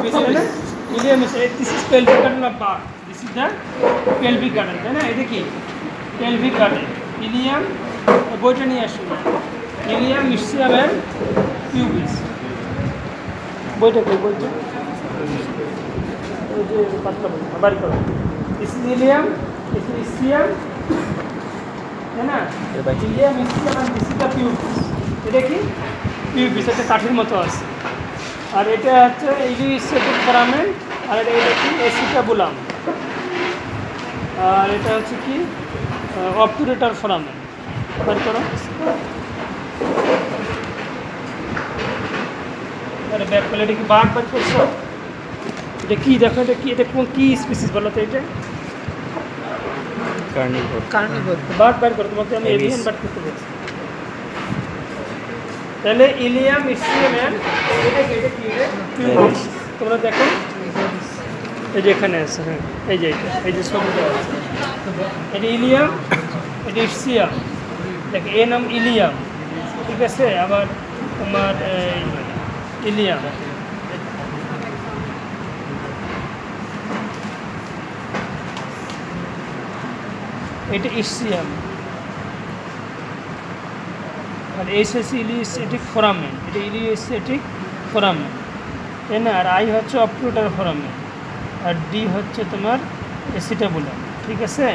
pubis, है ना? Ilium is this is pelvic girdle of bird. This is the pelvic girdle, है ना? ये देखिए pelvic girdle. Ilium বইটা নিয়ে আসুন। Ilium, ischium and pubis. বইটা কি বইটা? ওই যে পাতলা বই বাড়ি করো। This is ilium, this is ischium, है ना? Ilium, ischium and this is the pubis. এটা কি? pubis একটা কাঠির মতো আছে। আর এটা হচ্ছে ইলিওইসিয়াটিক ফোরামেন, আর এটা কি এসিটাবুলাম, আর এটা হচ্ছে কি অবটুরেটর ফোরামেন। বের করো। আরে ব্যাক করলে এটা কি বাঘ বের করছো? এটা কি দেখো, এটা কি, এটা কোন কি স্পিসিস বলো তো? এটা কার্নিভোর। কার্নিভোর। বাঘ বের করো, তোমাকে আমি এভিয়ান বাট করতে বলছি। তাহলে ইলিয়াম, ইসচিয়াম এন্ড এটা কি রে? তোমরা দেখো এই যে এখানে আছে, হ্যাঁ এই যে এটা, এই যে ছবিটা আছে, এটা ইলিয়াম, এটা ইসচিয়াম, দেখো এর নাম ইলিয়াম, ঠিক আছে? আবার তোমার ইলিয়াম, এটা ইসচিয়াম, আর এস হচ্ছে ইলিওইসিয়াটিক ফোরামেন, এটা ইলিওইসিয়াটিক ফোরামেন, তাই না? আর আই হচ্ছে অবট্রুটার ফোরামেন, আর ডি হচ্ছে তোমার এসিটাবুলাম, ঠিক আছে?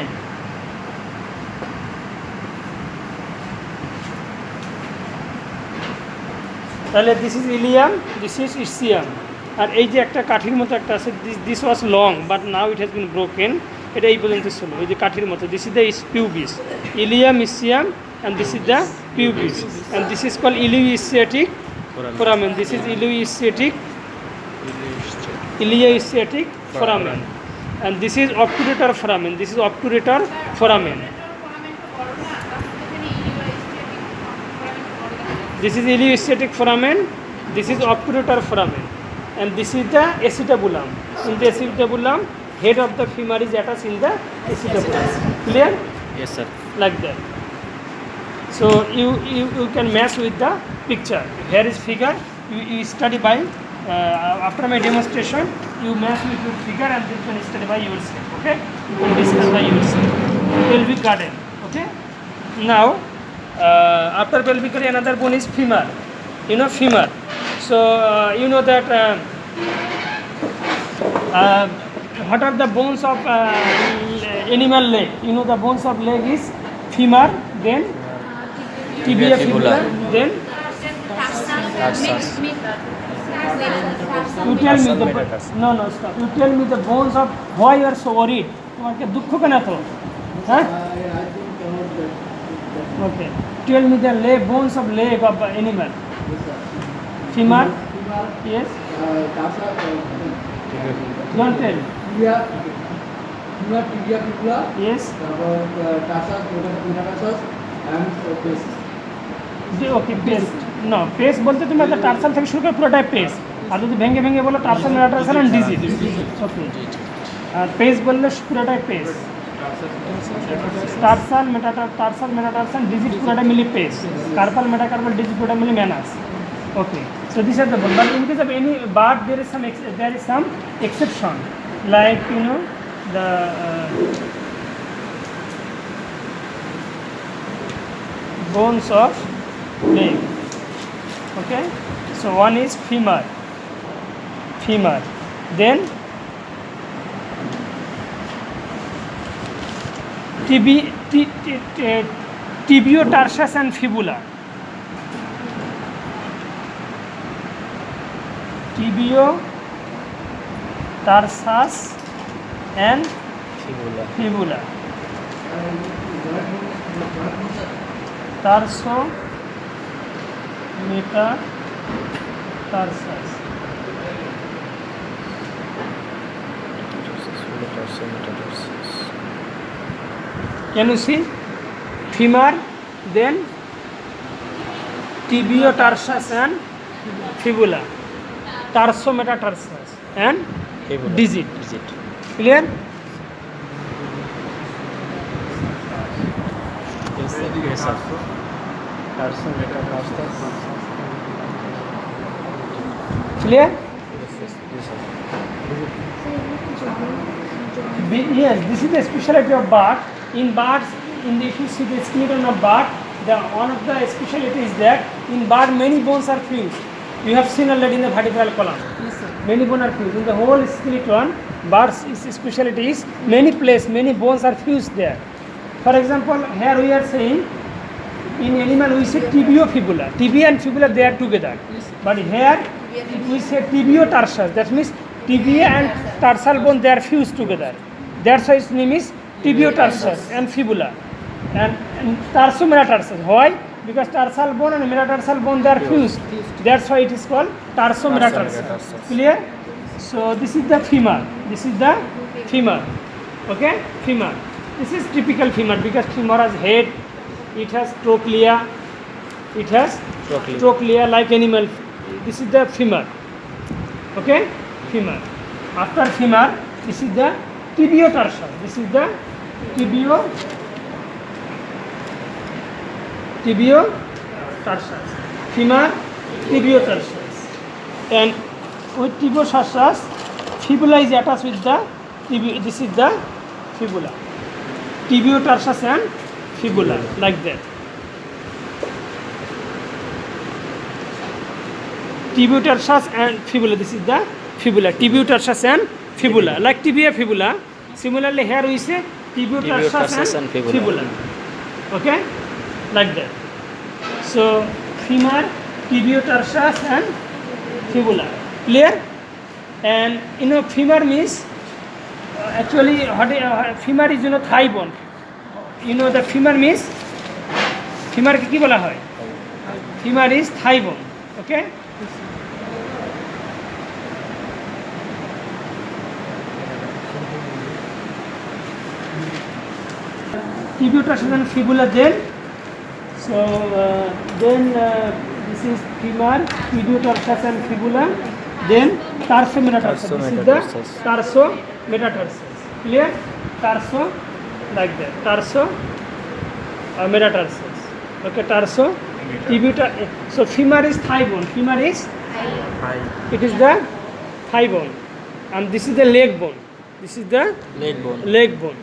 তাহলে this is ilium, this is ischium, আর এই যে একটা কাঠির মতো একটা আছে, this was long but now it has been broken, এটা এই পর্যন্ত ছিল, ওই যে কাঠির মতো। This is the pubis, ilium, ischium, and this is the pubis, and this is called ileoischiatic foramen. This is ileoischiatic foramen, and this is obturator foramen. This is obturator foramen. This is ileoischiatic foramen. This is obturator foramen, and this is the acetabulum. In the acetabulum, head of the femur is attached in the acetabulum. Clear? Yes, sir. Like that. So you can match with the picture. Here is figure. You study by after my demonstration. You match with your figure and you can study by yourself. Okay? You can discuss by yourself. Pelvic girdle. Okay? Now after pelvic girdle, another bone is femur. You know femur. So you know that what are the bones of animal leg? You know the bones of leg is femur, then tibia, fibula, then Tarsus. you tell me the no stop. You tell me the bones of why you are so worried. তোমাকে দুঃখ কেন তো? হ্যাঁ? Okay. Tell me the leg, bones of leg of animal. Femur. Yes. Don't tell. Tibia, fibula. Yes. Tarsus, metatarsus, and face. Okay paste no paste বলতে তুমি একটা টার্সাল থেকে শুরু করে পুরোটাই পেস্ট, আর যদি ভেঙে ভেঙে বলো tarsal, metatarsal and digit. Okay, আর পেস্ট বললে পুরোটাই পেস্ট, টার্সাল মেটাটার্সাল ডিজিট পুরোটা মিলি পেস্ট, কার্পাল মেটাকার্পাল ডিজিট পুরোটা মিলি manus. Okay, so this are the bone, but in case of any but there is some exception, like you know the bones of leg. Okay, so one is femur, then tibiotarsus and fibula. Tibiotarsus and fibula. Tarso metatarsus. Can you see? Femur, then tibiotarsus and fibula, tarsometatarsus and digit. Clear? Yes, sir. Clear? Yes, this is the specialty of bird. In birds, if you see the skeleton of bird, one of the specialty is that in bird many bones are fused. You have seen already in the vertebral column. Yes, sir. Many bones are fused. In the whole skeleton, bird's specialty is many bones are fused there. For example, here we are saying in animal we say tibiofibula. Tibia and fibula they are together. Yes, sir. But here we say tibiotarsus. That means tibia and tarsal bone they are fused together. That's why its name is tibiotarsus and fibula. And tarsometatarsus. Why? Because tarsal bone and metatarsal bone they are fused. That's why it is called tarsometatarsus. Tarsometatarsus. Clear? So this is the femur. This is the femur. Okay? Femur. This is typical femur because femur has head, it has trochlea, it has trochlea like animal. This is the femur. Okay? Femur. After femur, this is the tibiotarsus. This is the tibiotarsus. Femur, tibiotarsus. And with tibiotarsus, fibula is attached with the tibio. This is the fibula. Tibiotarsus and fibula, like that. Tibiotarsus and fibula. This is the fibula. Tibiotarsus and fibula, like tibia fibula. Similarly, here we say tibiotarsus and fibula. Okay, like that. So femur, tibiotarsus and fibula. Clear? And femur means actually femur is thigh bone. The femur means femur ki bola hoy? Femur is thigh bone. Okay? Tibiotarsus and fibula then. So then this is femur, tibiotarsus and fibula. Then tarsometatarsus. This is the tarsometatarsus. Clear? Tarso, like that. Metatarsus. Okay, tarso. Tibiotarsus. So femur is thigh bone. Femur is it is the thigh bone, and this is the leg bone. This is the leg bone.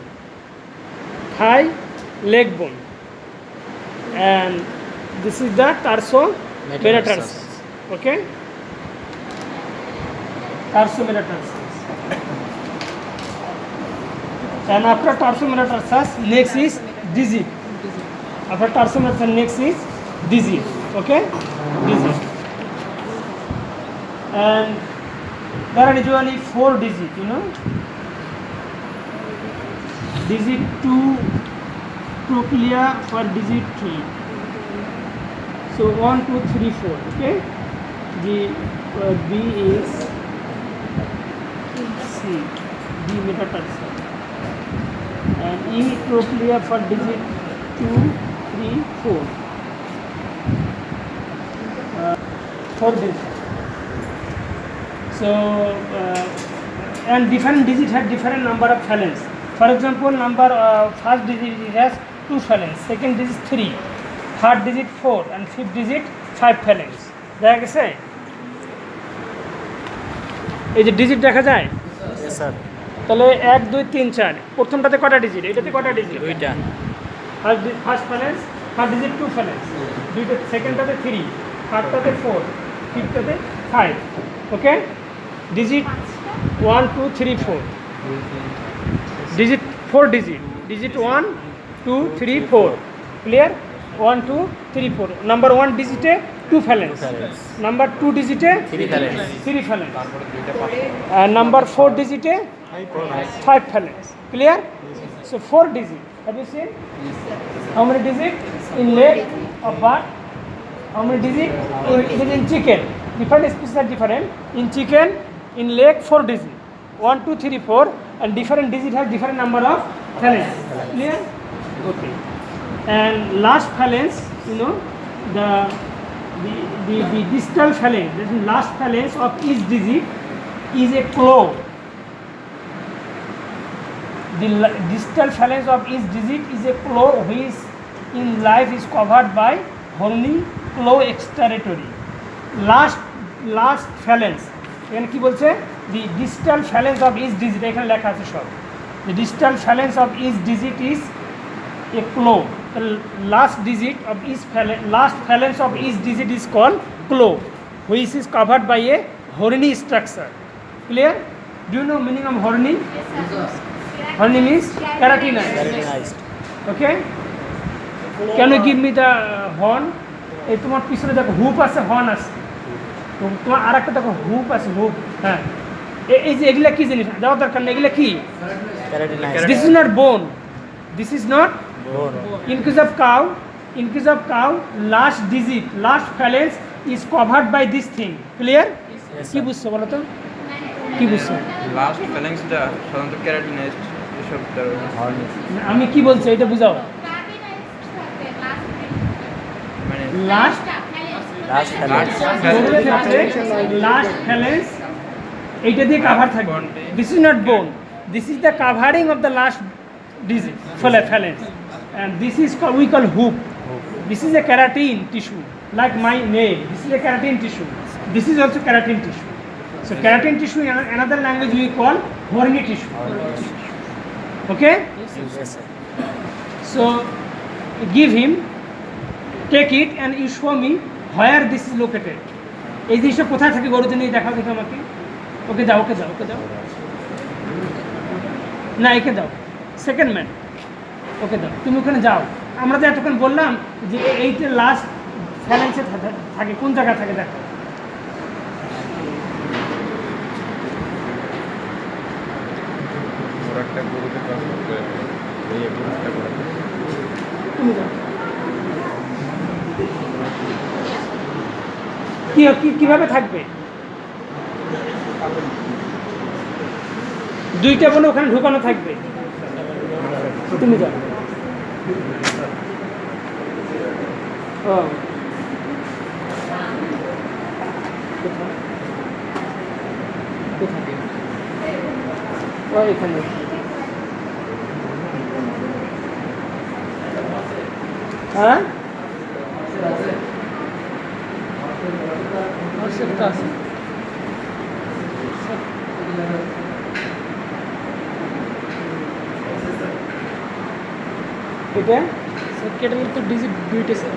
Thigh, leg bone, and this is the tarsometatarsus. Okay. Tarsometatarsus. And after tarsometatarsus, next is digit. After tarsometatarsus, next is digit. Okay? Digit. And there are usually 4 digits, Digit 2, trochlea for digit 3. So 1, 2, 3, 4. Okay? The B is C, D metatarsus, and E trochlea for digit 2, 3, 4. 4 digits. So and different digits have different number of phalanx. For example, first digit it has 2 phalanx, second digit 3, third digit 4, and fifth digit 5 phalanx. দেখা গেছে? এই যে digit দেখা যায়? Yes, sir. তাহলে 1, 2, 3, 4 প্রথমটাতে কটা digit? এটাতে কটা ডিজিট? দুইটা। First phalanx, first digit 2 phalanx, দুইটা, সেকেন্ডটাতে 3, থার্ডটাতে 4, ফিফথটাতে 5. Okay? Digit 1, 2, 3, 4. Digit 4 digit. Digit 1, 2, 3, 4. Clear? 1, 2, 3, 4. Number 1 ডিজিটে 2 phalanx. Number 2 digit 3 phalanx. Number 4 digit 5 phalanx. Clear? So 4 digit. Have you seen? How many digit in leg of bird? How many digit in chicken? Different species are different. In chicken, in leg 4 digit. 1, 2, 3, 4, and different digit have different number of phalanx. Clear? Okay. And last phalanx, the distal phalanx, that is last phalanx of each digit is a claw. The distal phalanx of each digit is a claw which in life is covered by horny claw excretory. Last phalanx, এখানে কি বলছে? the distal phalanx of each digit, এখানে লেখা আছে সব, the distal phalanx of each digit is a claw. The last phalanx of each digit is called claw, which is covered by a horny structure. Clear? Do you know meaning of horny? Horny means keratinized. Keratinized. Okay? Can you give me the horn? এই তোমার পিছনে দেখো হুপ আছে, horn আছে, তোমার আর একটা দেখো হুপ আছে, হুপ। হ্যাঁ, এই যে এগুলা কি জিনিস দেওয়ার দরকার নেই, এগুলা কি? Keratinized. This is not bone, this is not Bone. in case of cow last digit, last phalanx is covered by this thing. Clear? Yes, কি sir. বুঝছো বলো তো, কি বুঝছো? লাস্ট ফ্যালেন্সটা সাধারণত ক্যারাটিনাইজড এসব Horny. আমি কি বলছি এটা বুঝাও। মানে লাস্ট Last phalanx. গরুর ক্ষেত্রে লাস্ট ফ্যালেন্স এইটা দিয়ে কাভার থাকবে। This is not bone, this is the covering of the last digit phalanx, and this is we call hoop. This is a keratin tissue, like my nail. This is a keratin tissue. This is also keratin tissue. So keratin tissue in another language we call horny tissue. Okay? Yes, sir. So give him, take it and you show me where this is located. এই জিনিসটা কোথায় থাকে গরুতে নিয়ে দেখাও দেখো আমাকে। ওকে দাও, ওকে দাও, ওকে দাও, না একে দাও, সেকেন্ড ম্যান, ওকে দাও, তুমি ওখানে যাও। আমরা তো এতক্ষণ বললাম যে এইটা লাস্ট ফ্যালেন্সে থাকে, কোন জায়গা থাকে দেখো। একটা গরুকে ট্রান্সফার করে এই গরুটা করে তুমি যাও। কিভাবে থাকবে? দুইটা বলে ওখানে ঢুকানো থাকবে, তুমি যাও। ও কোথায়? কোথায়? ও এখানে। হ্যাঁ, সেটা আছে। এটা স্যার কেটেল তো ডিজিট দুইটা স্যার,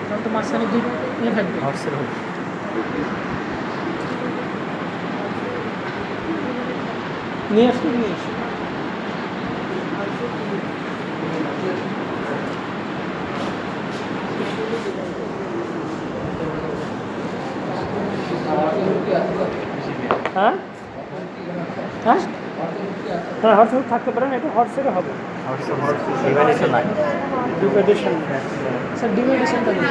তাহলে তো মাঝখানে দুই ইয়ে থাকবে। Horse এর hoop. নিয়ে আসো, নিয়ে আসো। হ্যাঁ হ্যাঁ হ্যাঁ, হর্স থাকতে পারে না, এটা হর্সেরও হবে। Horse. Dividation line. ডিভাইডেশন স্যার, ডিভাইডেশনটা নেই,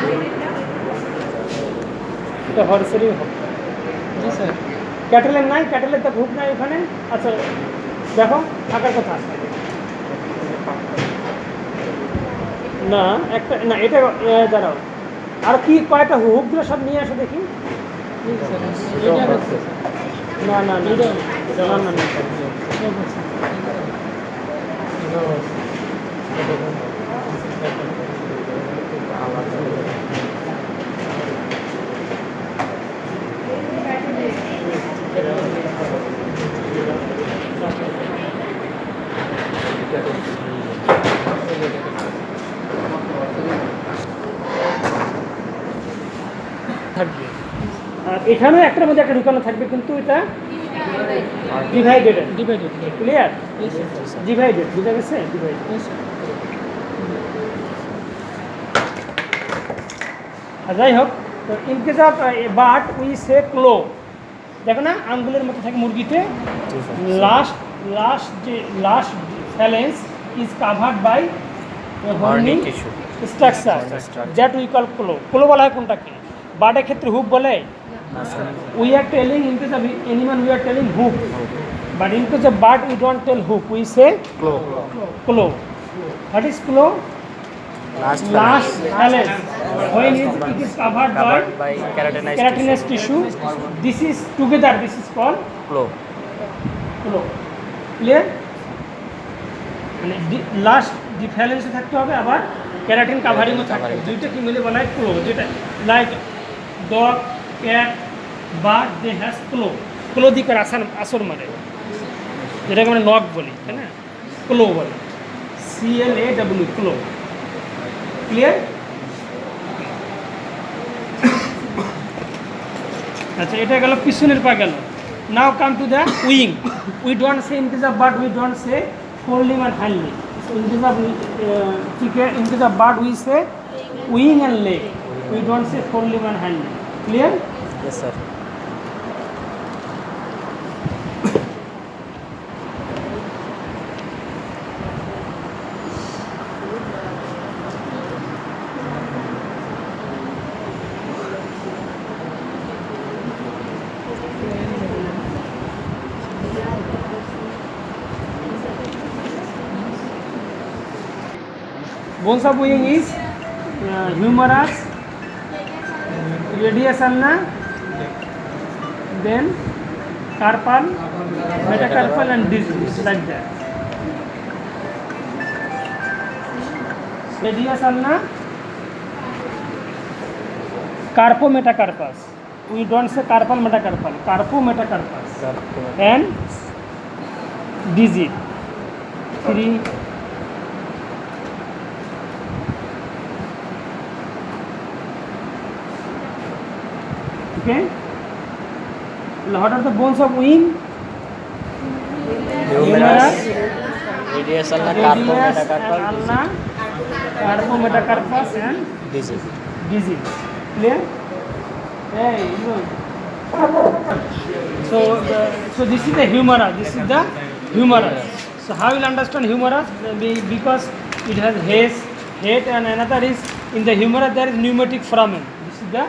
এটা হর্সেরই হবে। জি স্যার। ক্যাটেলের নাই, ক্যাটেলের তো ভুক নাই ওখানে। আচ্ছা দেখো থাকার কথা না, একটা না, এটা দাঁড়াও, আর কি কয়টা হুকগুলো সব নিয়ে আসো দেখি। না না না না না না, থাকবে। আর এখানেও একটার মধ্যে একটা ঢুকানো থাকবে, কিন্তু এটা ডিভাইডেড, ক্লিয়ার? ডিভাইডেড, বুঝা গেছে? ডিভাইডেড। যাই হোক, তো in case of but we say claw, দেখো না আঙ্গুলের মতো থাকে মুরগিতে। Last phalanx is covered by Horny tissue. Structure that we call claw. Claw বলা হয় কোনটাকে? বার্ডের ক্ষেত্রে হুপ বলে। We are telling in case of animal we are telling hoop, but in case of bird we don't tell hoop, we say Claw. claw. What is claw? Last phalanx. When it is covered by keratinized keratinous tissue, this is together, this is called claw. claw. Clear? মানে last দি ফ্যালেন্সে থাকতে হবে, আবার keratin কাভারিংও থাকতে হবে, দুইটা কি মিলে বলা হয় ক্লো। যেটা like dog, cat, bird, they has claw, ক্লোদিকার আসর মারে, যেটাকে আমরা নখ বলি, তাই না? ক্লো বলে, CLAW, ক্লো। ক্লিয়ার? আচ্ছা, এটা গেল পিছনের পা গেল। Now come to the wing. We don't say in case of bird, we don't say forelimb and hindlimb. In case of bird we say wing and leg. We don't say forelimb and hind leg. Clear? Yes, sir. Bones of wing is humerus, radius ulna, then carpal, metacarpal and disc, like that. Radius ulna, carpo metacarpus. We don't say carpal metacarpal, carpo metacarpus, and digit. 3. Okay. What are the bones of wing? Humerus, radius ulna, carpo Radius metacarpal, and ulna, carpo metacarpus and digit. digit. Clear? Hey, look. So this is the humerus. This is the humerus. So how you will understand humerus? Because it has head, and another is in the humerus there is pneumatic foramen. This is the,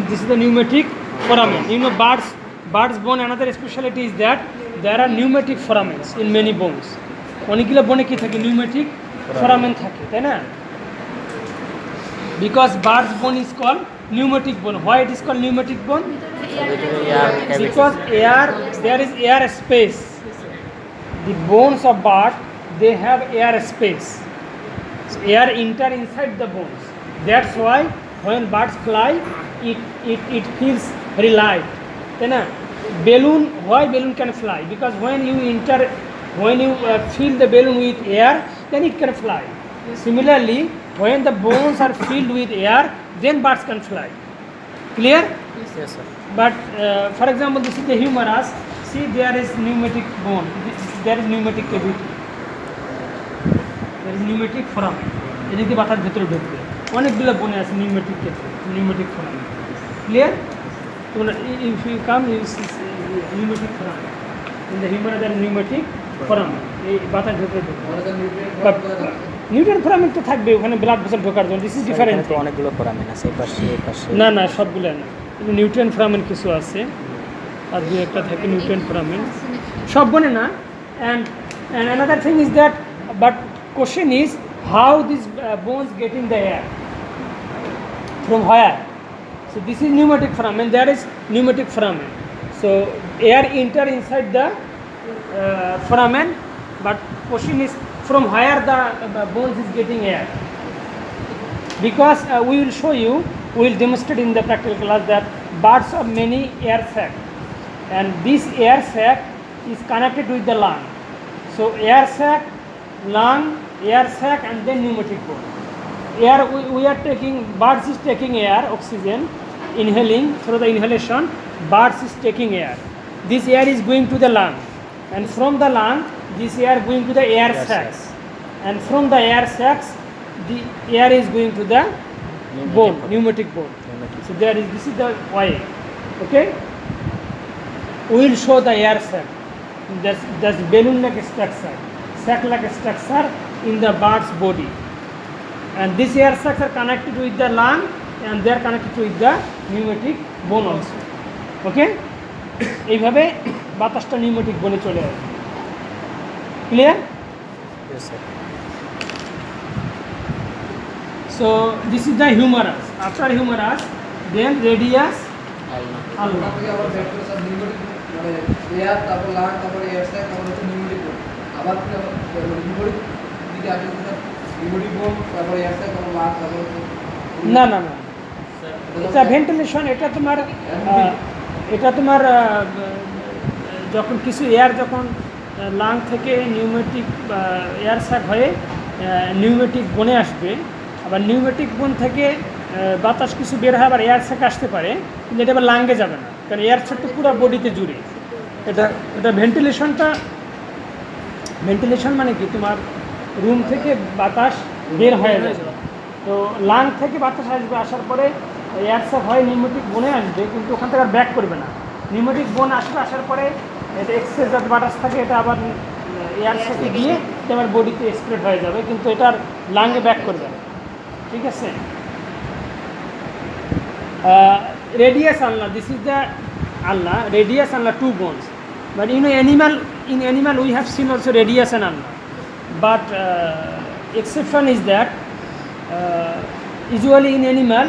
this is the pneumatic foramen. Bird's bone, another speciality is that there are pneumatic foramens in many bones. অনেকগুলো বনে কি থাকে? pneumatic foramen থাকে, তাই না? Because bird's bone is called pneumatic bone. Why it is called pneumatic bone? Because there is air space. The bones of bird, they have air space. So air enter inside the bones. That's why when birds fly, it feels very light. Then balloon, why balloon can fly? Because when you fill the balloon with air, then it can fly. Similarly, when the bones are filled with air, then birds can fly. Clear? Yes, sir. But for example, this is the humerus. See, there is pneumatic bone. There is pneumatic cavity. There is pneumatic foramen. এদিকে বাতাস ভেতরে ঢুকবে। অনেকগুলো বনে আছে pneumatic ক্ষেত্রে, pneumatic foramen. Clear? If you come, you see pneumatic foramen. In the humerus there is pneumatic foramen. এই বাতাস ভেতরে ঢুকবে। নিউট্রাল ফোরামেন তো থাকবে, ওখানে ব্লাড ভেসেল ঢোকার জন্য। This is different. তো অনেকগুলো ফোরামেন আছে, এই পাশে এই পাশে। না সবগুলো না, নিউট্রাল ফোরামেন কিছু আছে, আর দুই একটা থাকে নিউট্রাল ফোরামেন, সব বনে না। and another thing is that, but question is how these bones get in the air, from where? So this is pneumatic foramen, there is pneumatic foramen. So air enter inside the foramen, but question is from where the bones is getting air. Because we will show you, we will demonstrate in the practical class that birds have many air sacs, and this air sac is connected with the lung. So air sac, lung, air sac, and then pneumatic bone. Air, we are taking, birds is taking air, oxygen, inhaling, through the inhalation, birds is taking air. This air is going to the lung, and from the lung, this air going to the air sacs, and from the air sacs, the air is going to the bone, pneumatic bone. So there is, this is the way. Okay? We will show the air sac. That's balloon-like structure, sac-like structure in the bird's body. And these air sacs are connected with the lung, and they are connected with the pneumatic bone also. Okay? এইভাবে বাতাসটা pneumatic বনে চলে আসে। Clear? Yes, sir. So this is the humerus. After humerus, then radius ulna. আবার back করে সব pneumatic, মানে air, তারপর লাং, তারপর এয়ার স্যাক, তারপর হচ্ছে নিউমেটিক বোন। আবার নিউমেটিক দিকে আসে নিউমেটিক বোন, তারপর এয়ার স্যাক, তারপর লাং, তারপর না এটা ভেন্টিলেশন, এটা তোমার এটা তোমার যখন কিছু এয়ার যখন লাং থেকে নিউমেটিক এয়ার স্যাক হয়ে নিউমেটিক বনে আসবে, আবার নিউমেটিক বন থেকে বাতাস কিছু বের হয় আবার এয়ার স্যাক আসতে পারে, কিন্তু এটা আবার লাঙ্গে যাবে না, কারণ এয়ার স্যাকটা পুরো বডিতে জুড়ে। এটা ভেন্টিলেশন মানে কি, তোমার রুম থেকে বাতাস বের হয়ে যাবে। তো লাং থেকে বাতাস আসবে, আসার পরে এয়ার স্যাক হয়ে নিউমেটিক বনে আসবে, কিন্তু ওখান থেকে আর ব্যাক করবে না। নিউমেটিক বন আসবে, আসার পরে এটা এক্সেস যত বাতাস থাকে এটা আবার এয়ার স্যাকে গিয়ে এটা আমার বডিতে স্প্রেড হয়ে যাবে, কিন্তু এটার লাঙ্গে ব্যাক করবে না। ঠিক আছে? রেডিয়াস আলনা, দিস ইজ দ্য আলনা, রেডিয়াস আলনা, 2 bones. But in animal we have seen also radius and ulna. But exception is that usually in animal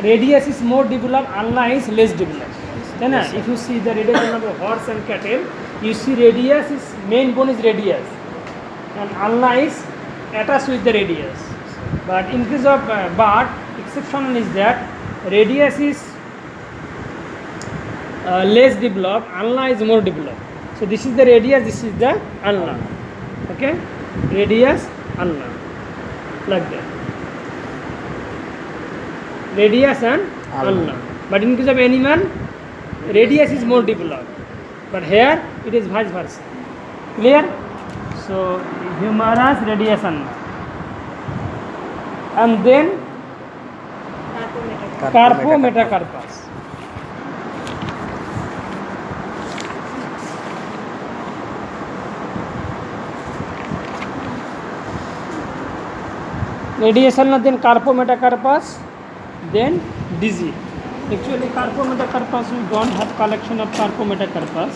radius is more developed, ulna is less developed. Then if you see the radius of a horse and cattle, you see radius is main bone is radius, and ulna is attached with the radius. But in case of bird, exception is that radius is less developed, ulna is more developed. So this is the radius, this is the ulna. Okay, radius, ulna, like that. Radius and ulna. But in case of animal, radius is more developed, but here it is vice versa. Clear? So humerus, radius, ulna, and then carpo metacarpus. Radius ulna, then carpo metacarpus, then digit. Actually carpo metacarpus, we don't have collection of carpo metacarpus.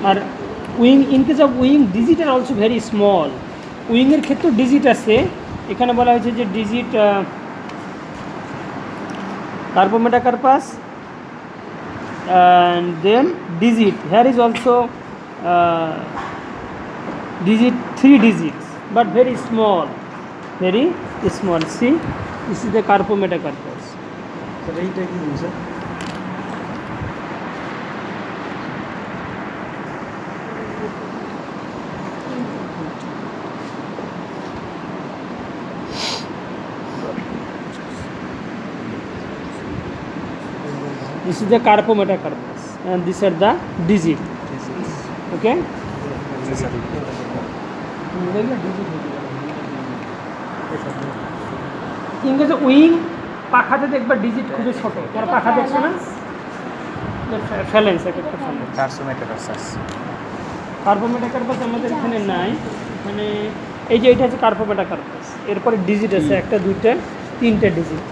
আর wing, in case of wing, digit are also very small. উইংয়ের ক্ষেত্রে digit আছে, এখানে বলা হয়েছে যে digit carpo metacarpus, and then digit. Here is also digit, 3 digits, but very small, very small. See, this is the carpo metacarpus. So এইটা কি জিনিস? This is the carpo metacarpus, and these are the digit. Okay. ইংরেজি wing, পাখাতে দেখবা digit খুবই ছোট, তোমার পাখা দেখছো না, ফ্যালেন্স, একটা ফ্যালেন্স। কার্পো মেটাকার্পাস আমাদের এখানে নাই, মানে এই যে এটা হচ্ছে কার্পো মেটাকার্পাস, এরপরে ডিজিট আছে 1, 2, 3টে digit.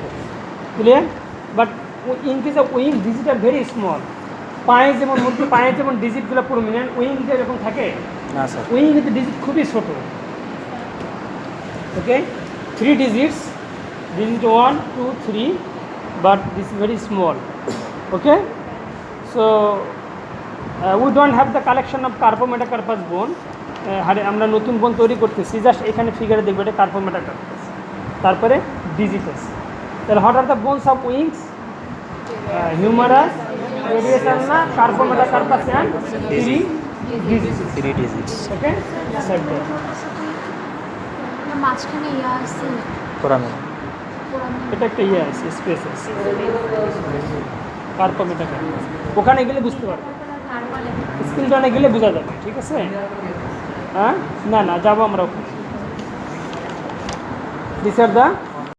Clear? But in case of wing, digit are very small. পায়ে যেমন মধ্যে পায়ে যেমন ডিজিটগুলো প্রমিনেন্ট, উইং যেরকম থাকে না স্যার, উইং কিন্তু ডিজিট খুবই ছোট। ওকে, 3 digits, digit 1, 2, 3, but this is very small. Okay, so we don't have the collection of carpo metacarpus bone. আমরা নতুন বোন তৈরি করতেছি, জাস্ট এখানে ফিগারে দেখবে এটা carpo metacarpus, তারপরে ডিজিট আছে। তাহলে what are the bones of wings? Humorous, radius আলনা, carpo metacarpus and 3 digits. Okay, like that. মাঝখানে ইয়া আছে, ফোরামিনা। এটা একটা ইয়ে আছে, স্পেস আছে, carpo metacarpus। ওখানে গেলে বুঝতে পারবে, স্ক্রিনটানে গেলে বোঝা যাবে। ঠিক আছে? হ্যাঁ, না যাবো আমরা ওখানে। This are the